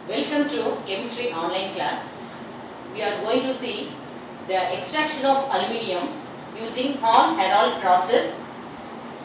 Welcome to Chemistry online class. We are going to see the extraction of aluminium using Hall-Héroult process.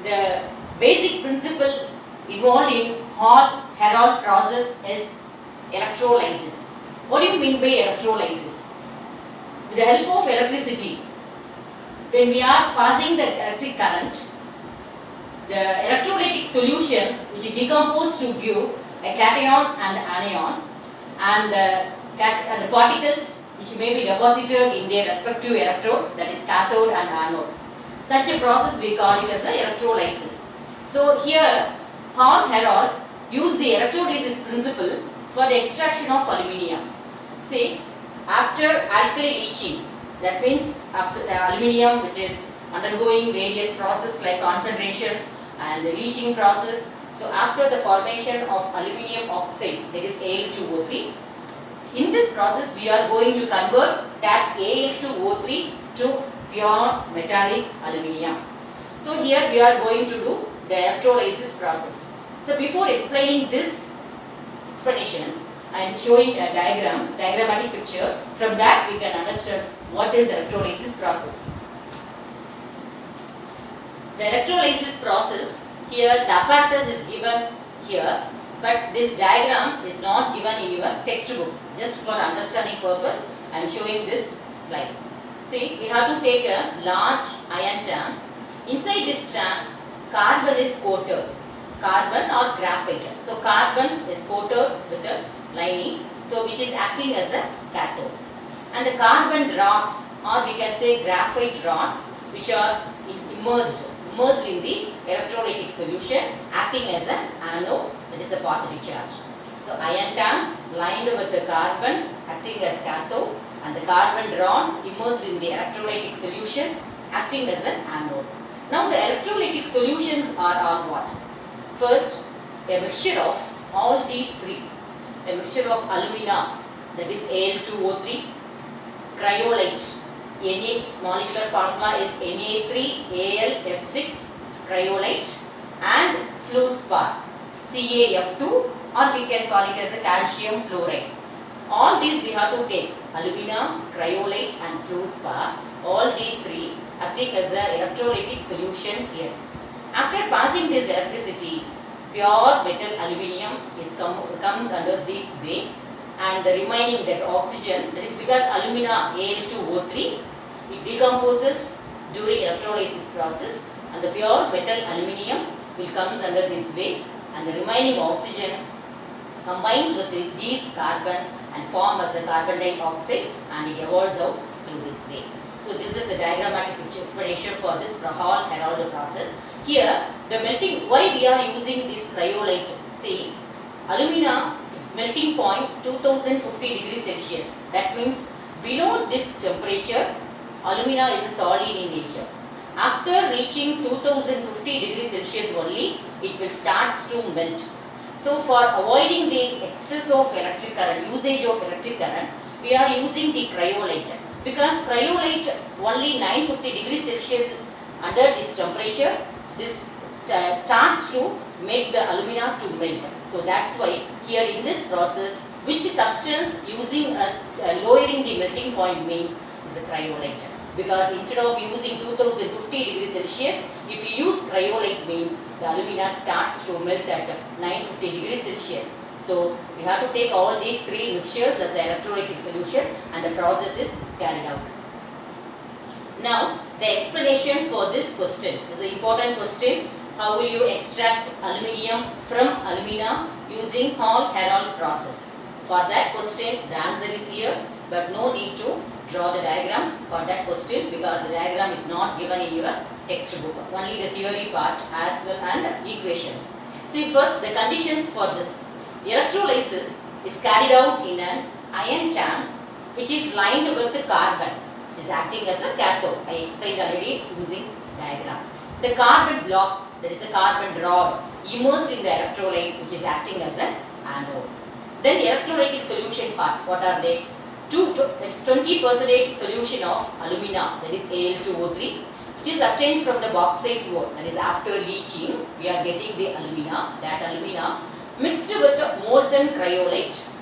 The basic principle involved in Hall-Héroult process is electrolysis. What do you mean by electrolysis? With the help of electricity, when we are passing the electric current, the electrolytic solution which is decomposed to give a cation and anion, and the particles which may be deposited in their respective electrodes, that is cathode and anode. Such a process we call it as a electrolysis. So here Hall-Héroult used the electrolysis principle for the extraction of aluminium. See, after alkali leaching, that means after the aluminium which is undergoing various processes like concentration and the leaching process. So after the formation of aluminium oxide, that is Al2O3, in this process we are going to convert that Al2O3 to pure metallic aluminium. So here we are going to do the electrolysis process. So before explaining this explanation, I am showing a diagrammatic picture. From that we can understand what is electrolysis process. The electrolysis process, here the apparatus is given here, but this diagram is not given in your textbook. Just for understanding purpose, I am showing this slide. See, we have to take a large iron tank. Inside this tank, carbon is coated, carbon or graphite. So carbon is coated with a lining, so which is acting as a cathode. And the carbon rods, or we can say graphite rods, which are immersed in the electrolytic solution, acting as an anode, that is a positive charge. So iron tank lined with the carbon acting as cathode, and the carbon rods immersed in the electrolytic solution acting as an anode. Now the electrolytic solutions are all what? First, a mixture of all these three. A mixture of alumina, that is Al2O3, cryolite, its molecular formula is Na3Al F6 cryolite, and fluorspar, CaF2, or we can call it as a calcium fluoride. All these we have to take, alumina, cryolite and fluorspar, all these three acting as an electrolytic solution here. After passing this electricity, pure metal aluminium comes under this way, and the remaining, that oxygen, that is because alumina Al2O3, it decomposes during electrolysis process, and the pure metal aluminium will comes under this way, and the remaining oxygen combines with these carbon and form as a carbon dioxide, and it evolves out through this way. So this is a diagrammatic explanation for this Hall-Héroult process. Here the melting, why we are using this cryolite? See, alumina, its melting point 2050 degrees Celsius. That means below this temperature, alumina is a solid in nature. After reaching 2050 degrees Celsius only, it will start to melt. So for avoiding the excess of electric current, usage of electric current, we are using the cryolite. Because cryolite only 950 degrees Celsius is under this temperature, this starts to make the alumina to melt. So that's why here in this process, which substance using as lowering the melting point means is the cryolite. Because instead of using 2050 degrees Celsius, if you use cryolite means the alumina starts to melt at 950 degrees Celsius. So we have to take all these three mixtures as an electrolytic solution, and the process is carried out. Now the explanation for this question is an important question. How will you extract aluminium from alumina using Hall-Héroult process? For that question the answer is here, but no need to draw the diagram for that question, because the diagram is not given in your textbook. Only the theory part as well and equations. See, first the conditions for this. Electrolysis is carried out in an iron tank which is lined with the carbon. It is acting as a cathode. I explained already using diagram. The carbon block, that is a carbon rod, immersed in the electrolyte which is acting as an anode. Then electrolytic solution part, what are they? It's 20% solution of alumina, that is Al2O3. It is obtained from the bauxite ore, that is after leaching we are getting the alumina. That alumina mixed with the molten cryolite,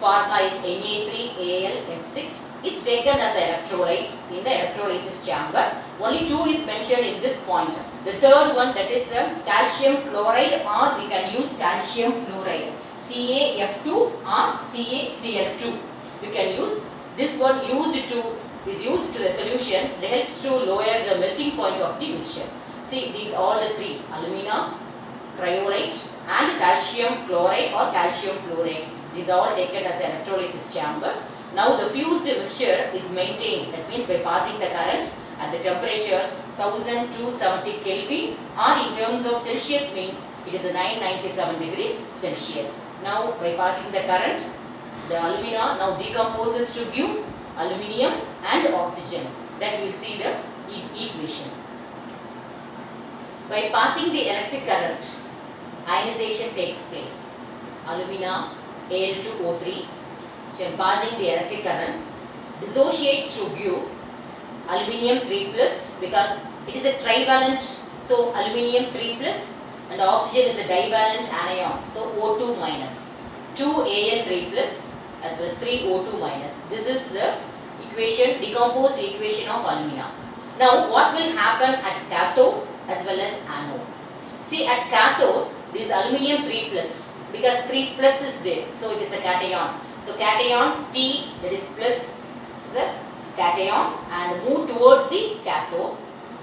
sparta is Na3Al(F6) is taken as electrolyte in the electrolysis chamber. Only 2 is mentioned in this point. The third one, that is calcium chloride, or we can use calcium fluoride, CaF2 or CaCl2. We can use this one is used to the solution. It helps to lower the melting point of the mixture. See, these all the three: alumina, cryolite and calcium chloride or calcium fluoride. These are all taken as electrolysis chamber. Now the fused mixture is maintained. That means by passing the current at the temperature 1270 Kelvin, or in terms of Celsius means it is a 997 degree Celsius. Now by passing the current, the alumina now decomposes to give aluminium and oxygen. Then we will see the equation. By passing the electric current, ionization takes place. Alumina Al2O3, when passing the electric current, dissociates to give aluminium 3 plus, because it is a trivalent, so aluminium 3 plus, and oxygen is a divalent anion, so O2 minus, 2Al3 plus as well as 3O2 minus. This is the equation, decomposed equation of alumina. Now what will happen at cathode as well as anode? See, at cathode, this aluminium 3 plus, because 3 plus is there, so it is a cation. So cation T, that is plus, is a cation, and move towards the cathode.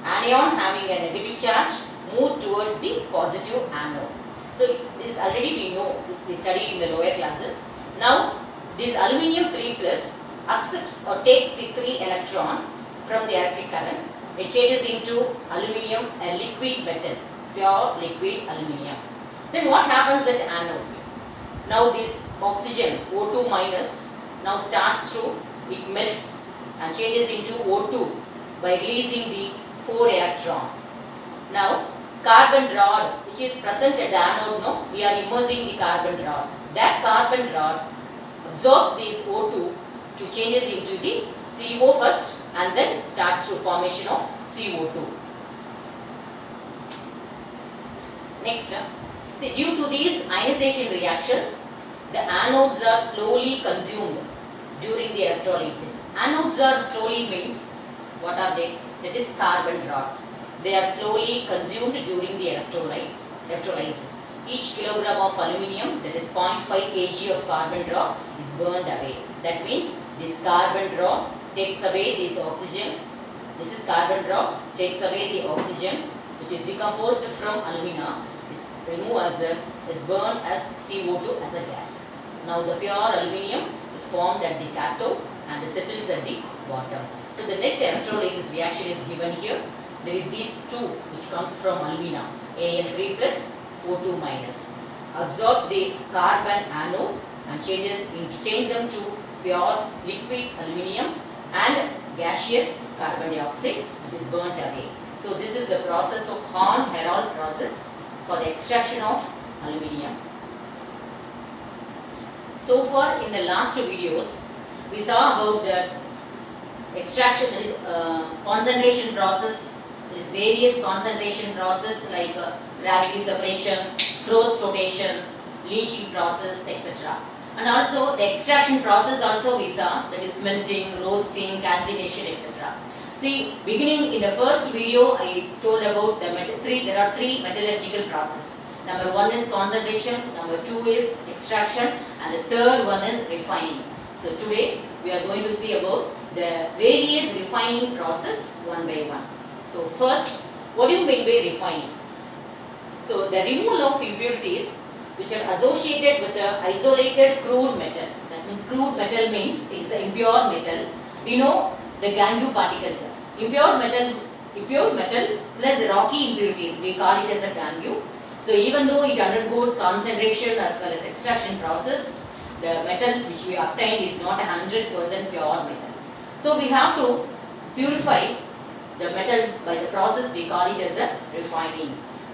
Anion having a negative charge, move towards the positive anode. So this already we know, we studied in the lower classes. Now this aluminium 3 plus accepts or takes the 3 electron from the electric current. It changes into aluminium, a liquid metal, pure liquid aluminium. Then what happens at anode? Now this oxygen O2 minus now starts to, it melts and changes into O2 by releasing the 4 electron. Now carbon rod, which is present at the anode, no, we are immersing the carbon rod. That carbon rod absorbs this O2 to changes into the CO first, and then starts to formation of CO2. Next, see, due to these ionization reactions, the anodes are slowly consumed during the electrolysis. Anodes are slowly means, what are they? That is carbon rods. They are slowly consumed during the electrolysis. Each kilogram of aluminium, that is 0.5 kg of carbon rod, is burned away. That means this carbon rod takes away this oxygen. This is carbon rod, takes away the oxygen, which is decomposed from alumina, is removed as is burned as CO2 as a gas. Now the pure aluminium is formed at the cathode and settles at the bottom. So the net electrolysis reaction is given here. There is these two which comes from alumina, Al3 plus, O2 minus. Absorbs the carbon anode and change them to pure liquid aluminium and gaseous carbon dioxide, which is burnt away. So this is the process of Hahn-Herold process for the extraction of aluminium. So far in the last videos, we saw about the extraction, that is concentration process. There is various concentration process like gravity separation, froth flotation, leaching process, etc. And also the extraction process also we saw, that is melting, roasting, calcination, etc. See, beginning in the first video I told about there are three metallurgical processes. Number 1 is concentration, number 2 is extraction, and the third one is refining. So today we are going to see about the various refining process one by one. So first, what do you mean by refining? So the removal of impurities which are associated with the isolated crude metal. That means crude metal means it is an impure metal. We know the gangue particles. Impure metal plus rocky impurities, we call it as a gangue. So even though it undergoes concentration as well as extraction process, the metal which we obtained is not 100% pure metal. So we have to purify the metals by the process we call it as a refining.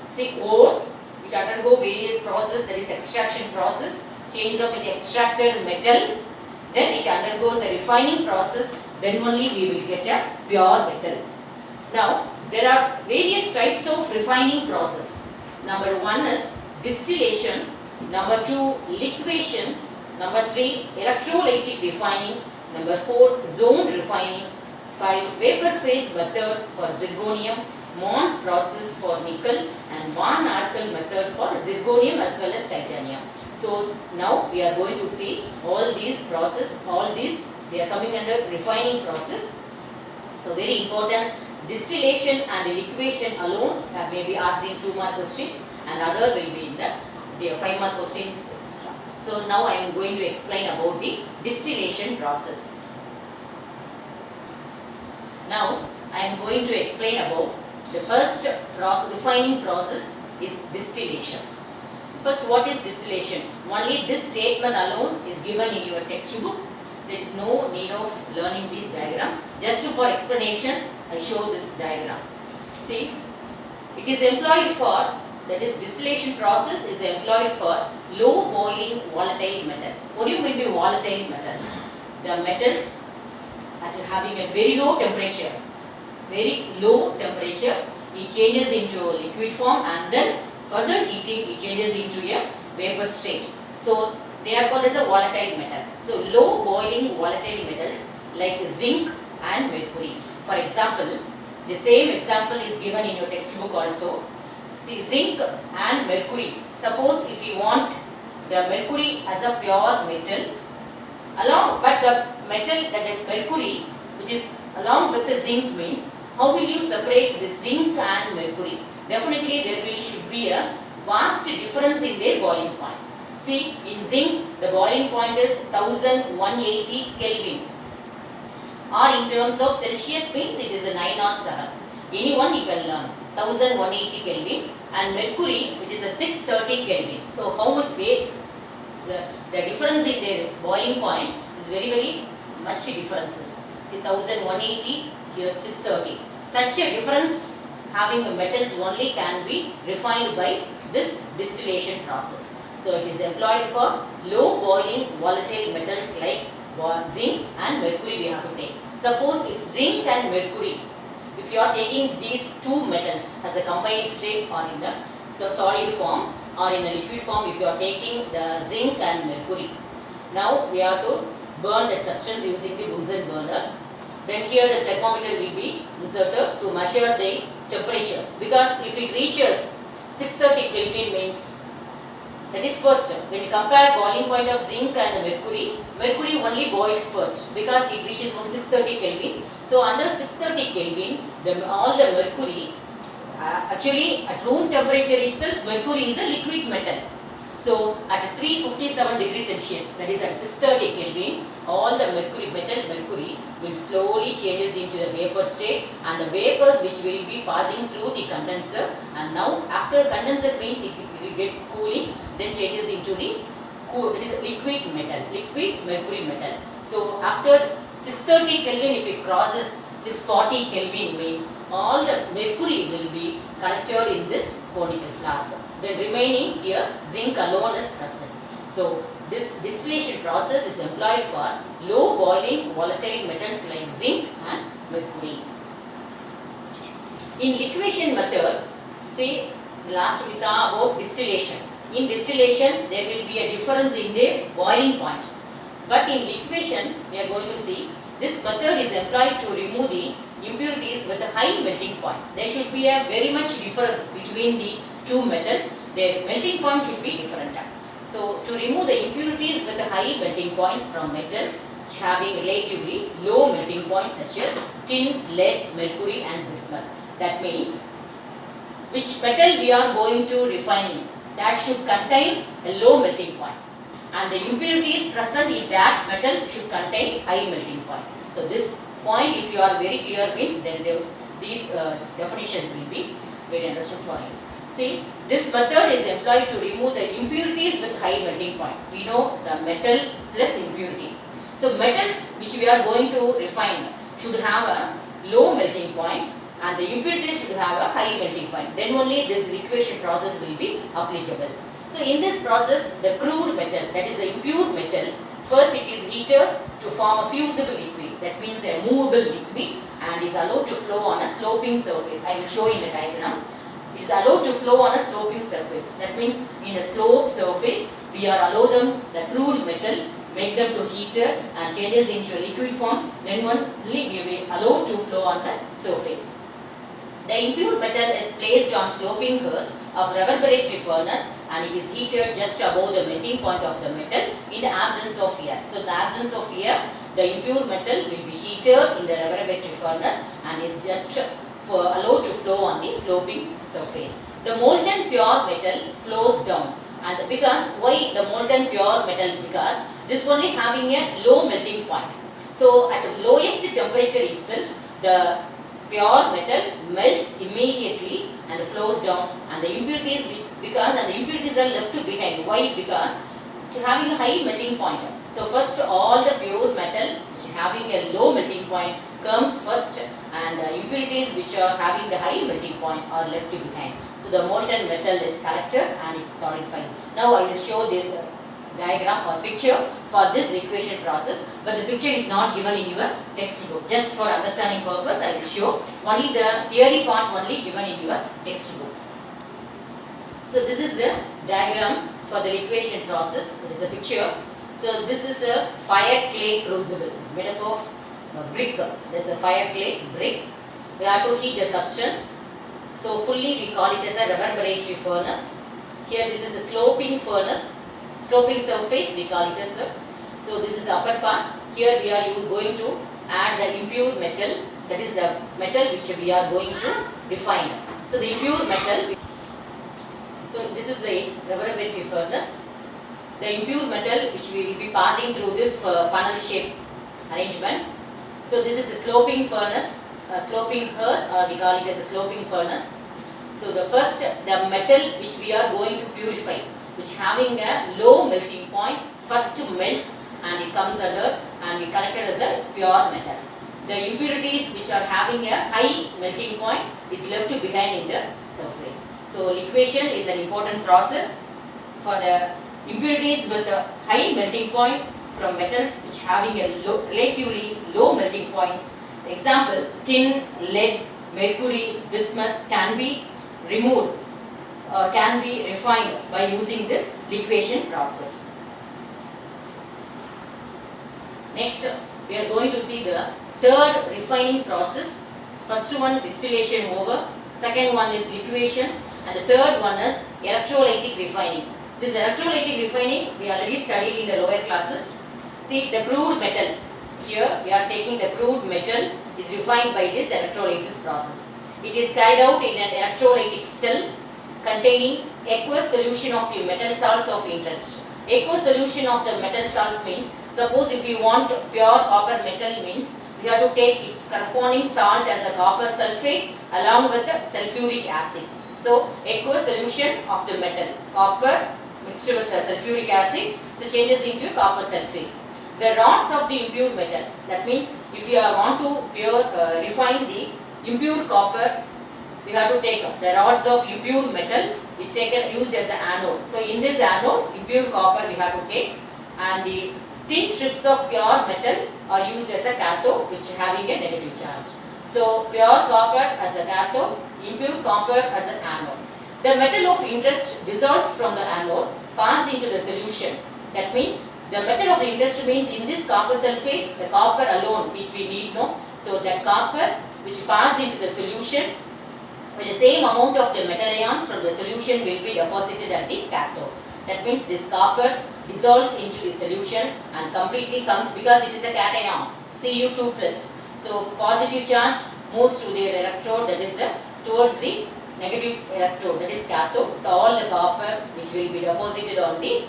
See, ore, it undergo various process, that is extraction process, change them into extracted metal, then it undergoes a refining process, then only we will get a pure metal. Now, there are various types of refining process. Number 1 is distillation, number 2 liquation, Number 3, electrolytic refining. Number 4, zone refining. 5, vapor phase method for zirconium. Mons process for nickel and Van Arkel method for zirconium as well as titanium. So now we are going to see all these process, all these they are coming under refining process. So very important, distillation and liquefaction alone may be asked in 2 mark questions and other will be in the 5 mark questions, etc. So now I am going to explain about the distillation process. Now I am going to explain about the first refining process is distillation. So first, what is distillation? Only this statement alone is given in your textbook. There is no need of learning this diagram. Just for explanation, I show this diagram. See, it is employed for, that is distillation process is employed for low boiling volatile metal. What do you mean by volatile metals? The metals at having a very low temperature. Very low temperature, it changes into liquid form and then further heating it changes into a vapor state. So they are called as a volatile metal. So low boiling volatile metals like zinc and mercury. For example, the same example is given in your textbook also. See, zinc and mercury. Suppose if you want the mercury as a pure metal, but the metal, the mercury which is along with the zinc means, how will you separate the zinc and mercury? Definitely there should be a vast difference in their boiling point. See, in zinc the boiling point is 1180 Kelvin, or in terms of Celsius means it is a 907. Anyone you can learn 1180 Kelvin, and mercury it is a 630 Kelvin. So how much the difference in their boiling point is very much differences. See, 1180 here 630. Such a difference having the metals only can be refined by this distillation process. So it is employed for low boiling volatile metals like zinc and mercury we have to take. Suppose if zinc and mercury, if you are taking these two metals as a combined state or in the solid form or in a liquid form, if you are taking the zinc and mercury, now we have to burn that substance using the Bunsen burner. Then here the thermometer will be inserted to measure the temperature, because if it reaches 630 Kelvin means, that is first, when you compare boiling point of zinc and mercury, mercury only boils first because it reaches from 630 Kelvin. So under 630 Kelvin, all the mercury, actually at room temperature itself, mercury is a liquid metal. So at 357 degrees Celsius, that is at 630 Kelvin, all the metal mercury will slowly changes into the vapor state, and the vapors which will be passing through the condenser, and now after condenser means it will get cooling, then changes into the liquid metal, liquid mercury metal. So after 630 Kelvin, if it crosses 640 Kelvin means all the mercury will be collected in this conical flask. The remaining here zinc alone is present. So this distillation process is employed for low boiling volatile metals like zinc and mercury. In liquefaction method, see last we saw about distillation. In distillation there will be a difference in the boiling point. But in liquefaction we are going to see this method is employed to remove the impurities with a high melting point. There should be a very much difference between the two metals. Their melting point should be different. So to remove the impurities with a high melting points from metals having relatively low melting points such as tin, lead, mercury and bismuth. That means which metal we are going to refining, that should contain a low melting point, and the impurities present in that metal should contain high melting point. So this point, if you are very clear, means then these definitions will be very understood for you. See, this method is employed to remove the impurities with high melting point. We know the metal plus impurity. So metals which we are going to refine should have a low melting point, and the impurities should have a high melting point. Then only this liquefaction process will be applicable. So in this process, the crude metal, that is the impure metal, first it is heated to form a fusible liquid, that means a movable liquid, and is allowed to flow on a sloping surface. I will show in the diagram. It is allowed to flow on a sloping surface. That means in a slope surface, we are allow them the crude metal, make them to heated and changes into a liquid form, then only we will allow to flow on the surface. The impure metal is placed on sloping hearth of reverberatory furnace and it is heated just above the melting point of the metal in the absence of air. So, in the absence of air, the impure metal will be heated in the reverberatory furnace and is just allowed to flow on the sloping surface. The molten pure metal flows down, and because why the molten pure metal? Because this only having a low melting point. So, at the lowest temperature itself, the pure metal melts immediately and flows down, and the impurities are left behind. Why? Because it's having a high melting point. So first all the pure metal which having a low melting point comes first, and the impurities which are having the high melting point are left behind. So the molten metal is collected and it solidifies. Now I will show this diagram or picture for this liquefaction process, but the picture is not given in your textbook. Just for understanding purpose, I will show only the theory part only given in your textbook. So this is the diagram for the liquefaction process. It is a picture. So this is a fire clay crucible. It is made up of brick. There is a fire clay brick. We have to heat the substance. So fully we call it as a reverberatory furnace. Here this is a sloping furnace. Sloping surface we call it as a. So this is the upper part. Here we are going to add the impure metal. That is the metal which we are going to refine. So the impure metal. So this is the reverberatory furnace. The impure metal which we will be passing through this funnel shape arrangement. So this is a sloping furnace, sloping hearth, or we call it as a sloping furnace. So the first, the metal which we are going to purify, which having a low melting point, first melts and it comes under and we collect it as a pure metal. The impurities which are having a high melting point is left behind in the surface. So liquefaction is an important process for the impurities with a high melting point from metals which having a relatively low melting points. Example, tin, lead, mercury, bismuth can be removed or can be refined by using this liquefaction process. Next, we are going to see the third refining process. First one, distillation over. Second one is liquefaction, and the third one is electrolytic refining. This electrolytic refining we already studied in the lower classes. See the crude metal. Here we are taking the crude metal is refined by this electrolysis process. It is carried out in an electrolytic cell containing aqueous solution of the metal salts of interest. Aqueous solution of the metal salts means, suppose if you want pure copper metal means, we have to take its corresponding salt as a copper sulfate along with the sulfuric acid. So aqueous solution of the metal, copper mixed with the sulfuric acid, so changes into copper sulfate. The rods of the impure metal, that means if you want to refine the impure copper, we have to take the rods of impure metal is used as an anode. So in this anode, impure copper we have to take, and the thin strips of pure metal are used as a cathode which having a negative charge. So pure copper as a cathode, impure copper as an anode. The metal of interest dissolves from the anode, passed into the solution. That means the metal of the interest means in this copper sulfate, the copper alone which we need know. So that copper which passed into the solution, with the same amount of the metal ion from the solution will be deposited at the cathode. That means this copper dissolves into the solution and completely comes, because it is a cation, Cu2+. So positive charge moves to the electrode, that is towards the negative electrode, that is cathode. So all the copper which will be deposited on the,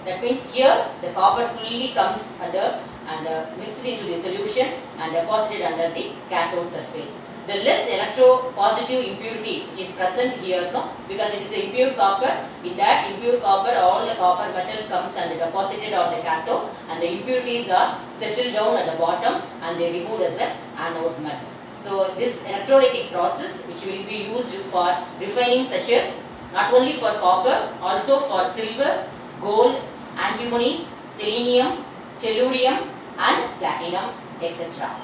that means here the copper fully comes under and mixed into the solution and deposited under the cathode surface. The less electropositive impurity which is present here, no, because it is a impure copper, in that impure copper all the copper metal comes and deposited on the cathode, and the impurities are settled down at the bottom and they removed as a anode metal. So this electrolytic process which will be used for refining, such as not only for copper, also for silver, gold, antimony, selenium, tellurium and platinum, etc.